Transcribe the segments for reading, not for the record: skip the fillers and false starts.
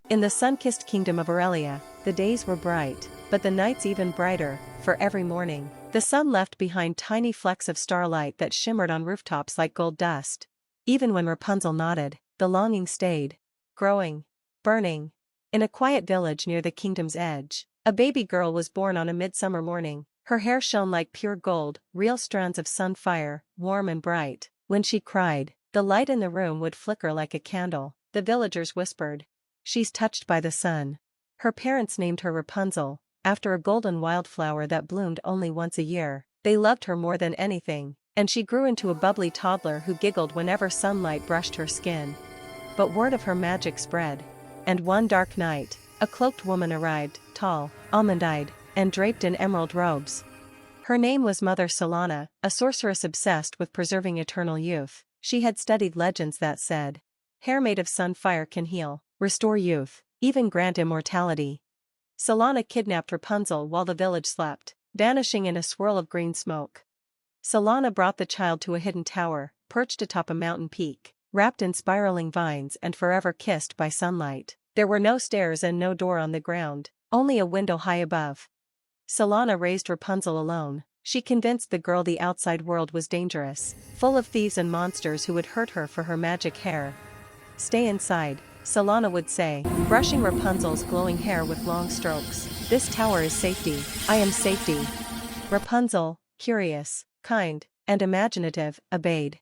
In the sun-kissed kingdom of Aurelia, the days were bright, but the nights even brighter, for every morning, the sun left behind tiny flecks of starlight that shimmered on rooftops like gold dust. Even when Rapunzel nodded, the longing stayed, growing, burning. In a quiet village near the kingdom's edge, a baby girl was born on a midsummer morning. Her hair shone like pure gold, real strands of sunfire, warm and bright. When she cried, the light in the room would flicker like a candle. The villagers whispered, "She's touched by the sun." Her parents named her Rapunzel, after a golden wildflower that bloomed only once a year. They loved her more than anything, and she grew into a bubbly toddler who giggled whenever sunlight brushed her skin. But word of her magic spread. And one dark night, a cloaked woman arrived, tall, almond-eyed, and draped in emerald robes. Her name was Mother Solana, a sorceress obsessed with preserving eternal youth. She had studied legends that said, hair made of sunfire can heal, restore youth, even grant immortality. Solana kidnapped Rapunzel while the village slept, vanishing in a swirl of green smoke. Solana brought the child to a hidden tower, perched atop a mountain peak, wrapped in spiraling vines and forever kissed by sunlight. There were no stairs and no door on the ground, only a window high above. Solana raised Rapunzel alone. She convinced the girl the outside world was dangerous, full of thieves and monsters who would hurt her for her magic hair. "Stay inside," Solana would say, brushing Rapunzel's glowing hair with long strokes. "This tower is safety. I am safety." Rapunzel, curious, kind, and imaginative, obeyed.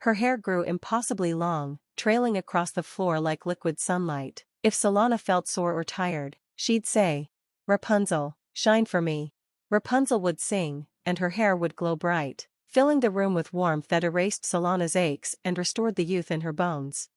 Her hair grew impossibly long, trailing across the floor like liquid sunlight. If Solana felt sore or tired, she'd say, "Rapunzel, shine for me." Rapunzel would sing, and her hair would glow bright, filling the room with warmth that erased Solana's aches and restored the youth in her bones.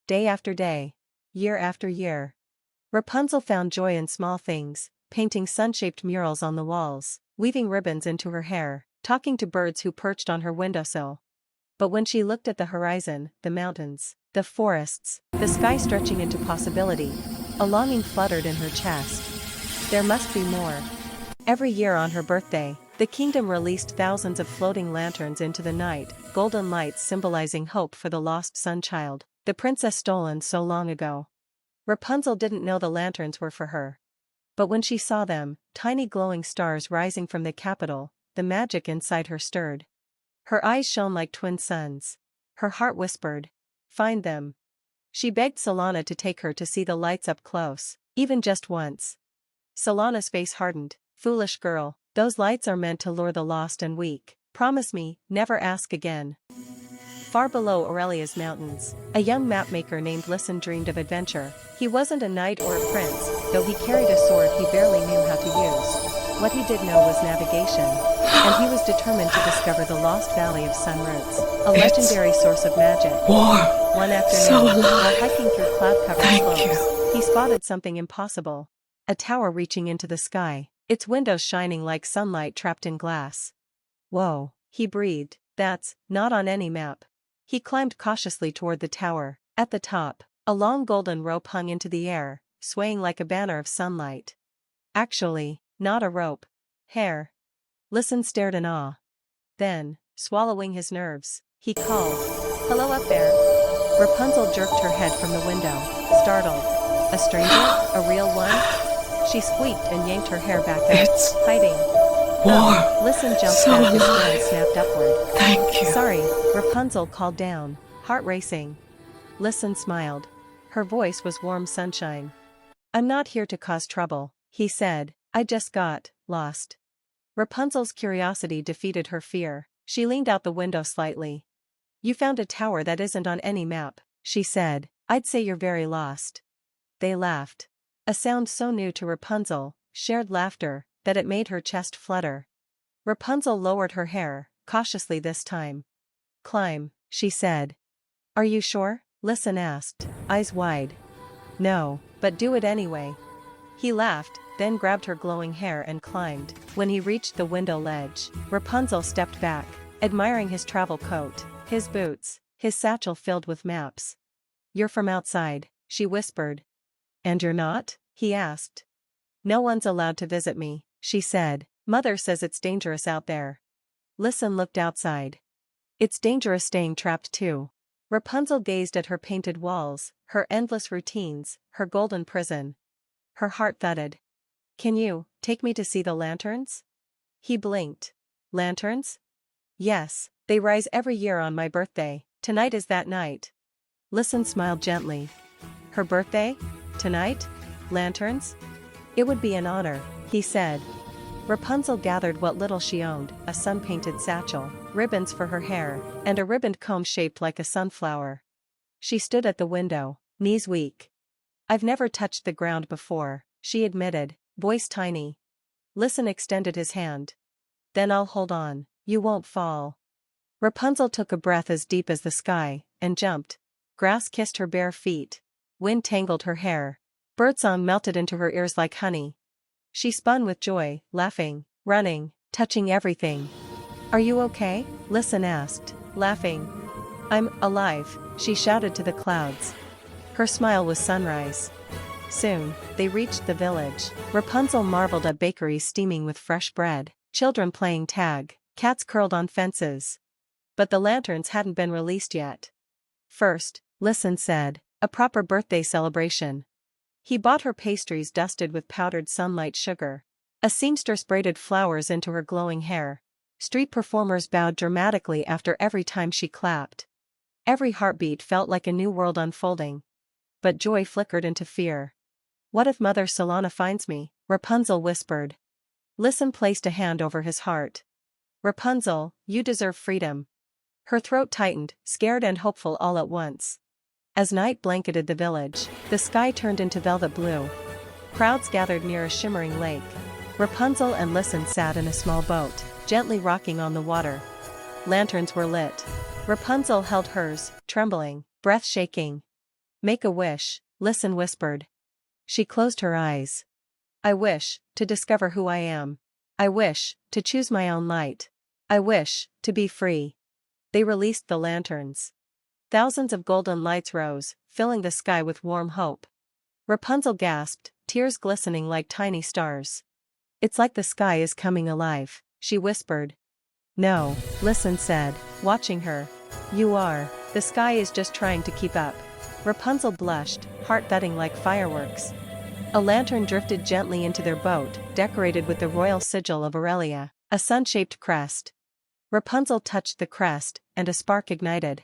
Day after day, year after year, Rapunzel found joy in small things, painting sun-shaped murals on the walls, weaving ribbons into her hair, talking to birds who perched on her windowsill. But when she looked at the horizon, the mountains, the forests, the sky stretching into possibility, a longing fluttered in her chest. There must be more. Every year on her birthday, the kingdom released thousands of floating lanterns into the night, golden lights symbolizing hope for the lost sunchild, the princess stolen so long ago. Rapunzel didn't know the lanterns were for her. But when she saw them, tiny glowing stars rising from the capital, the magic inside her stirred. Her eyes shone like twin suns. Her heart whispered, "Find them." She begged Solana to take her to see the lights up close, even just once. Solana's face hardened. "Foolish girl, those lights are meant to lure the lost and weak. Promise me, never ask again." Far below Aurelia's mountains, a young mapmaker named Listen dreamed of adventure. He wasn't a knight or a prince, though he carried a sword he barely knew how to use. What he did know was navigation, and he was determined to discover the lost Valley of Sun Roots, a legendary source of magic. Warm. One afternoon, So while alive. hiking through cloud-covered Thank slopes, he spotted something impossible. A tower reaching into the sky, its windows shining like sunlight trapped in glass. "Whoa," he breathed, "that's not on any map." He climbed cautiously toward the tower. At the top, a long golden rope hung into the air, swaying like a banner of sunlight. Actually, not a rope. Hair. Listen stared in awe. Then, swallowing his nerves, he called, "Hello up there." Rapunzel jerked her head from the window, startled. "A stranger? A real one?" She squeaked and yanked her hair back up, It's hiding. warm. Listen jumped So back, his alive. hand snapped upward. Thank you. "Sorry," Rapunzel called down, heart racing. Listen smiled. Her voice was warm sunshine. "I'm not here to cause trouble," he said. "I just got lost." Rapunzel's curiosity defeated her fear. She leaned out the window slightly. "You found a tower that isn't on any map," she said. "I'd say you're very lost." They laughed. A sound so new to Rapunzel, shared laughter, that it made her chest flutter. Rapunzel lowered her hair, cautiously this time. "Climb," she said. "Are you sure?" Listen asked, eyes wide. "No, but do it anyway." He laughed, then grabbed her glowing hair and climbed. When he reached the window ledge, Rapunzel stepped back, admiring his travel coat, his boots, his satchel filled with maps. "You're from outside," she whispered. "And you're not?" he asked. "No one's allowed to visit me," she said. "Mother says it's dangerous out there." Listen looked outside. "It's dangerous staying trapped too." Rapunzel gazed at her painted walls, her endless routines, her golden prison. Her heart thudded. Can you take me to see the lanterns? He blinked. Lanterns? Yes, they rise every year on my birthday. Tonight is that night. Listen smiled gently. Her birthday? Tonight? Lanterns? It would be an honor, he said. Rapunzel gathered what little she owned, a sun-painted satchel, ribbons for her hair, and a ribboned comb shaped like a sunflower. She stood at the window, knees weak. I've never touched the ground before, she admitted, voice tiny. Listen extended his hand. Then I'll hold on, you won't fall. Rapunzel took a breath as deep as the sky, and jumped. Grass kissed her bare feet. Wind tangled her hair. Birdsong melted into her ears like honey. She spun with joy, laughing, running, touching everything. Are you okay? Listen asked, laughing. I'm alive, she shouted to the clouds. Her smile was sunrise. Soon, they reached the village. Rapunzel marveled at bakeries steaming with fresh bread, children playing tag, cats curled on fences. But the lanterns hadn't been released yet. First, Listen said, a proper birthday celebration. He bought her pastries dusted with powdered sunlight sugar. A seamstress braided flowers into her glowing hair. Street performers bowed dramatically after every time she clapped. Every heartbeat felt like a new world unfolding. But joy flickered into fear. What if Mother Solana finds me? Rapunzel whispered. Listen placed a hand over his heart. Rapunzel, you deserve freedom. Her throat tightened, scared and hopeful all at once. As night blanketed the village, the sky turned into velvet blue. Crowds gathered near a shimmering lake. Rapunzel and Listen sat in a small boat, gently rocking on the water. Lanterns were lit. Rapunzel held hers, trembling, breath shaking. Make a wish, Listen whispered. She closed her eyes. I wish to discover who I am. I wish to choose my own light. I wish to be free. They released the lanterns. Thousands of golden lights rose, filling the sky with warm hope. Rapunzel gasped, tears glistening like tiny stars. It's like the sky is coming alive, she whispered. No, Listen said, watching her. You are. The sky is just trying to keep up. Rapunzel blushed, heart thudding like fireworks. A lantern drifted gently into their boat, decorated with the royal sigil of Aurelia, a sun-shaped crest. Rapunzel touched the crest, and a spark ignited.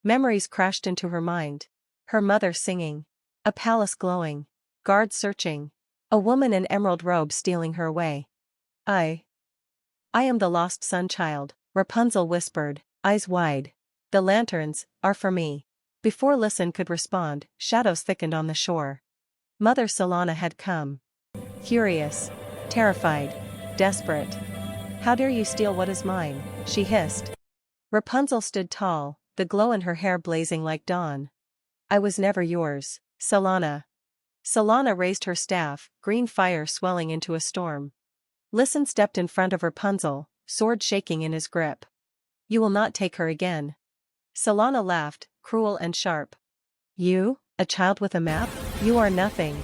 Memories crashed into her mind. Her mother singing. A palace glowing. Guards searching. A woman in emerald robes stealing her away. I am the lost sun child, Rapunzel whispered, eyes wide. The lanterns are for me. Before Listen could respond, shadows thickened on the shore. Mother Solana had come. Furious. Terrified. Desperate. How dare you steal what is mine, she hissed. Rapunzel stood tall, the glow in her hair blazing like dawn. I was never yours, Solana. Solana raised her staff, green fire swelling into a storm. Listen stepped in front of Rapunzel, sword shaking in his grip. You will not take her again. Solana laughed, cruel and sharp. You, a child with a map? You are nothing.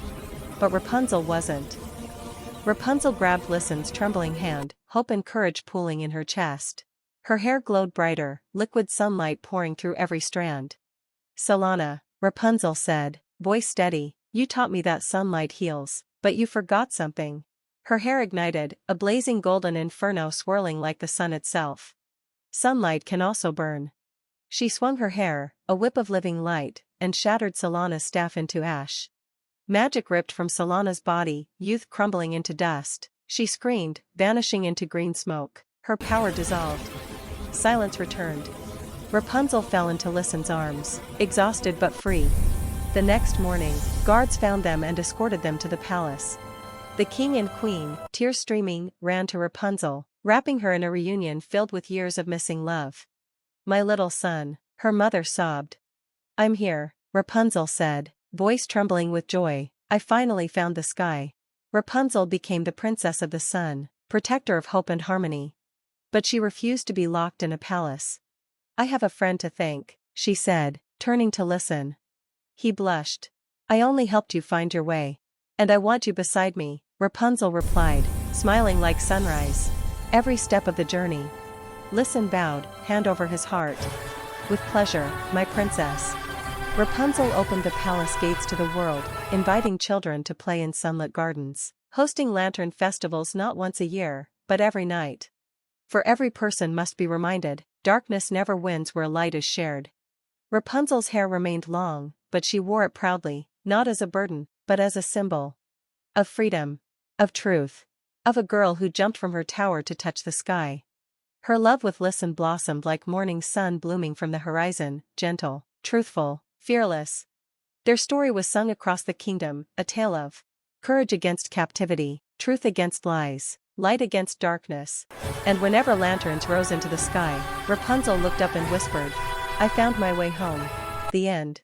But Rapunzel wasn't. Rapunzel grabbed Listen's trembling hand, hope and courage pooling in her chest. Her hair glowed brighter, liquid sunlight pouring through every strand. Solana, Rapunzel said, voice steady, you taught me that sunlight heals, but you forgot something. Her hair ignited, a blazing golden inferno swirling like the sun itself. Sunlight can also burn. She swung her hair, a whip of living light, and shattered Solana's staff into ash. Magic ripped from Solana's body, youth crumbling into dust. She screamed, vanishing into green smoke. Her power dissolved. Silence returned. Rapunzel fell into Listen's arms, exhausted but free. The next morning, guards found them and escorted them to the palace. The king and queen, tears streaming, ran to Rapunzel, wrapping her in a reunion filled with years of missing love. My little son, her mother sobbed. I'm here, Rapunzel said, voice trembling with joy. I finally found the sky. Rapunzel became the princess of the sun, protector of hope and harmony. But she refused to be locked in a palace. I have a friend to thank, she said, turning to Listen. He blushed. I only helped you find your way. And I want you beside me, Rapunzel replied, smiling like sunrise. Every step of the journey. Listen bowed, hand over his heart. With pleasure, my princess. Rapunzel opened the palace gates to the world, inviting children to play in sunlit gardens, hosting lantern festivals not once a year, but every night. For every person must be reminded, darkness never wins where light is shared. Rapunzel's hair remained long, but she wore it proudly, not as a burden, but as a symbol of freedom, of truth, of a girl who jumped from her tower to touch the sky. Her love with Listen blossomed like morning sun blooming from the horizon, gentle, truthful, fearless. Their story was sung across the kingdom, a tale of courage against captivity, truth against lies, light against darkness. And whenever lanterns rose into the sky, Rapunzel looked up and whispered, "I found my way home." The end.